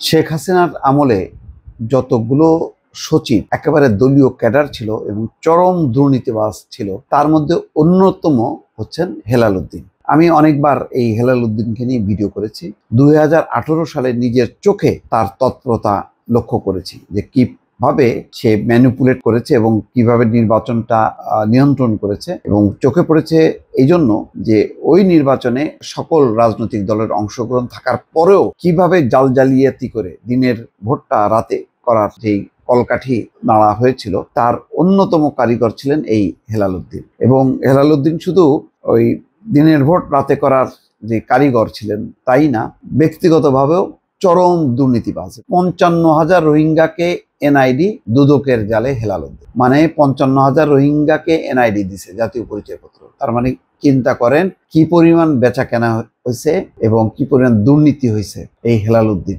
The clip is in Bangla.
শেখ হাসিনার আমলে যতগুলো সচিব একেবারে দলীয় ক্যাডার ছিল এবং চরম দুর্নীতিবাজ ছিল, তার মধ্যে অন্যতম হচ্ছেন হেলাল উদ্দিন। আমি অনেকবার এই হেলাল উদ্দিনকে নিয়ে ভিডিও করেছি। 2018 সালে নিজের চোখে তার তৎপরতা লক্ষ্য করেছি যে কিভাবে সে ম্যানিপুলেট করেছে এবং কিভাবে নির্বাচনটা নিয়ন্ত্রণ করেছে, এবং চোখে পড়েছে এই জন্য যে ওই নির্বাচনে সকল রাজনৈতিক দলের অংশগ্রহণ থাকার পরেও কিভাবে জালিয়াতি করে দিনের ভোটটা রাতে করার যেই কলকাঠি নাড়া হয়েছিল, তার অন্যতম কারিগর ছিলেন এই হেলাল উদ্দিন। এবং হেলাল উদ্দিন শুধু ওই দিনের ভোট রাতে করার যে কারিগর ছিলেন তাই না, ব্যক্তিগতভাবেও চরম দুর্নীতিবাজ। 55,000 রোহিঙ্গাকে এনআইডি দুদকের জালে হেলাল উদ্দিন, মানে 55,000 রোহিঙ্গাকে এনআইডি দিছে, জাতীয় পরিচয়পত্র। তার মানে চিন্তা করেন কি পরিমাণ বেচা কেনা হয়েছে এবং কি পরিমাণ দুর্নীতি হয়েছে এই হেলাল উদ্দিন।